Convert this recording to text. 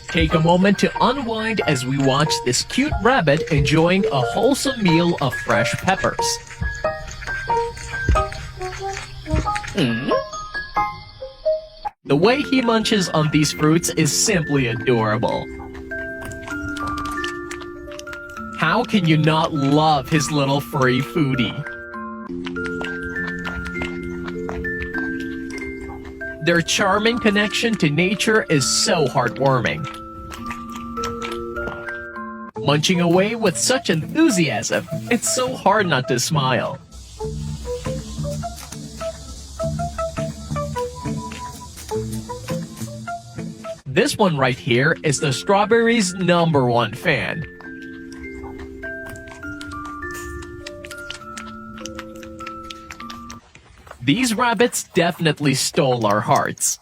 Take a moment to unwind as we watch this cute rabbit enjoying a wholesome meal of fresh peppers. The way he munches on these fruits is simply adorable. How can you not love his little furry foodie? Their charming connection to nature is so heartwarming. Munching away with such enthusiasm, it's so hard not to smile. This one right here is the strawberry's #1 fan. These rabbits definitely stole our hearts.